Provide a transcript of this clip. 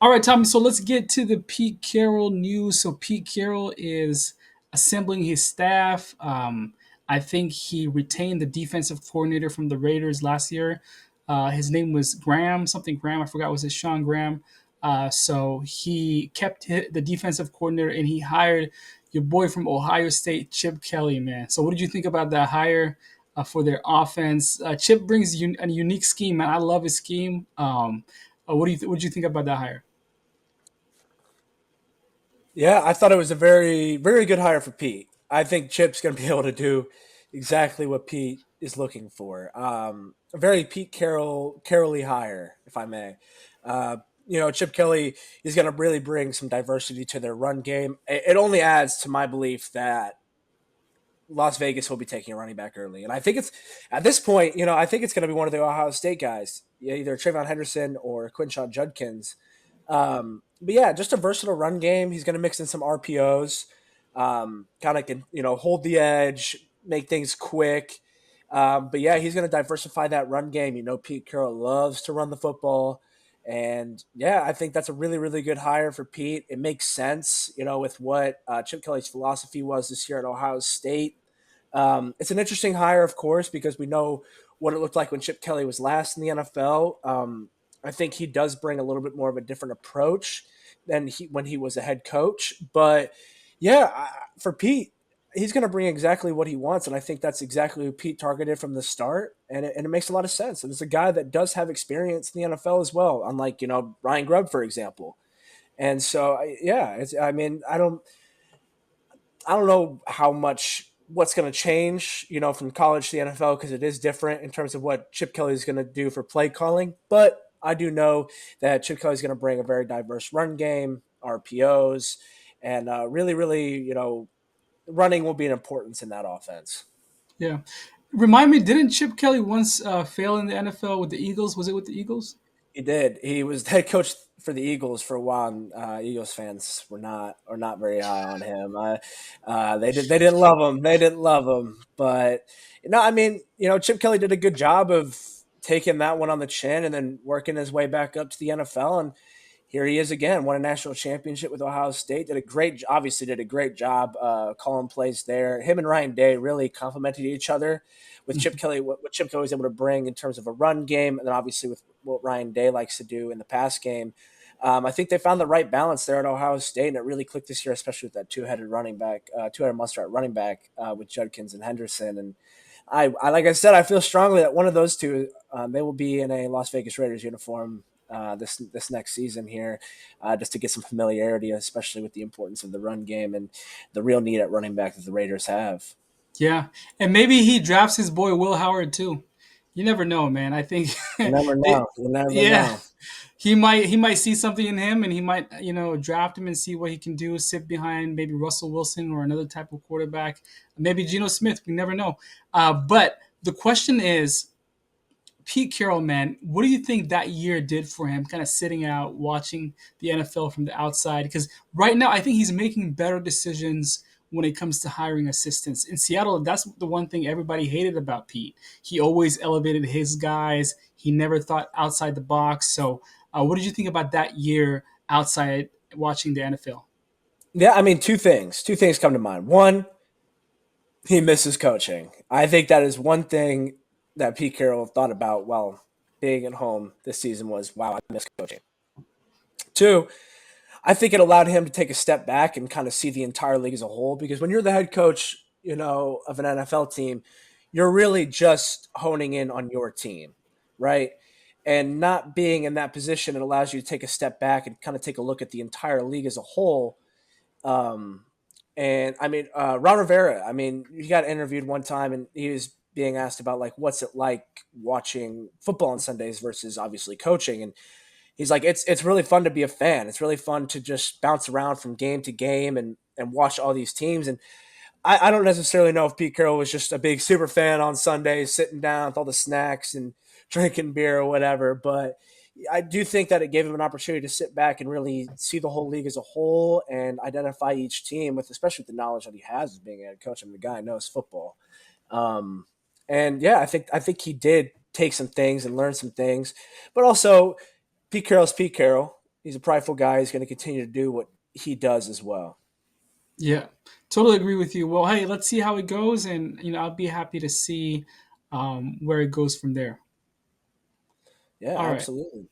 All right, Tommy. So let's get to the Pete Carroll news. So Pete Carroll is assembling his staff. I think he retained the defensive coordinator from the Raiders last year. His name was Graham, something Graham. I forgot. Was it Sean Graham? So he kept the defensive coordinator, and he hired your boy from Ohio State, Chip Kelly. Man. So what did you think about that hire for their offense? Chip brings a unique scheme, man. I love his scheme. What do you think about that hire? Yeah, I thought it was a very, very good hire for Pete. I think Chip's going to be able to do exactly what Pete is looking for. A very Pete Carroll-y hire, if I may. Chip Kelly is going to really bring some diversity to their run game. It only adds to my belief that Las Vegas will be taking a running back early. And I think it's at this point, I think it's going to be one of the Ohio State guys, yeah, either Trayvon Henderson or Quinshon Judkins. But yeah, just a versatile run game. He's going to mix in some RPOs, kind of can hold the edge, make things quick. But yeah, he's going to diversify that run game. Pete Carroll loves to run the football. And yeah, I think that's a really, really good hire for Pete. It makes sense, with what Chip Kelly's philosophy was this year at Ohio State. It's an interesting hire, of course, because we know what it looked like when Chip Kelly was last in the NFL. I think he does bring a little bit more of a different approach than when he was a head coach. But yeah, for Pete, he's going to bring exactly what he wants, and I think that's exactly who Pete targeted from the start, and it makes a lot of sense. And it's a guy that does have experience in the NFL as well, unlike Ryan Grubb, for example. And so, yeah, I mean, I don't know how much what's going to change, from college to the NFL because it is different in terms of what Chip Kelly is going to do for play calling. But I do know that Chip Kelly is going to bring a very diverse run game, RPOs, and really, really, running will be an importance in that offense. Yeah. Remind me, didn't Chip Kelly once fail in the NFL with the Eagles? Was it with the Eagles? He did. He was head coach for the Eagles for a while, and Eagles fans were not very high on him. They didn't love him. They didn't love him. But I mean, Chip Kelly did a good job of taking that one on the chin and then working his way back up to the NFL. And here he is again, won a national championship with Ohio State. Obviously did a great job calling plays there. Him and Ryan Day really complemented each other. With Chip Kelly, what Chip Kelly was able to bring in terms of a run game, and then obviously with what Ryan Day likes to do in the pass game. I think they found the right balance there at Ohio State, and it really clicked this year, especially with that two-headed monster at running back with Judkins and Henderson. And like I said, I feel strongly that one of those two, they will be in a Las Vegas Raiders uniform this next season here, just to get some familiarity, especially with the importance of the run game and the real need at running back that the Raiders have. Yeah. And maybe he drafts his boy Will Howard too. You never know, man. I think You never they know. You never yeah. know. He might see something in him and he might, draft him and see what he can do, sit behind maybe Russell Wilson or another type of quarterback. Maybe Geno Smith. We never know. But the question is, Pete Carroll, man, what do you think that year did for him? Kind of sitting out, watching the NFL from the outside, because right now I think he's making better decisions when it comes to hiring assistants. In Seattle, that's the one thing everybody hated about Pete. He always elevated his guys. He never thought outside the box. So, what did you think about that year outside watching the NFL? Yeah, I mean, two things. Two things come to mind. One, he misses coaching. I think that is one thing that Pete Carroll thought about while being at home this season was, wow, I miss coaching. Two, I think it allowed him to take a step back and kind of see the entire league as a whole. Because when you're the head coach, of an NFL team, you're really just honing in on your team, right? And not being in that position, it allows you to take a step back and kind of take a look at the entire league as a whole. Um, and I mean, Ron Rivera, I mean, he got interviewed one time and he was being asked about like, what's it like watching football on Sundays versus obviously coaching. And he's like, it's really fun to be a fan. It's really fun to just bounce around from game to game and watch all these teams. And I don't necessarily know if Pete Carroll was just a big super fan on Sundays, sitting down with all the snacks and drinking beer or whatever. But I do think that it gave him an opportunity to sit back and really see the whole league as a whole and identify each team with, especially with the knowledge that he has as being a head coach. I mean, the guy knows football. Um, and yeah, I think he did take some things and learn some things, but also Pete Carroll's Pete Carroll. He's a prideful guy. He's going to continue to do what he does as well. Yeah, totally agree with you. Well, hey, let's see how it goes, and I'll be happy to see where it goes from there. Yeah, All right. absolutely.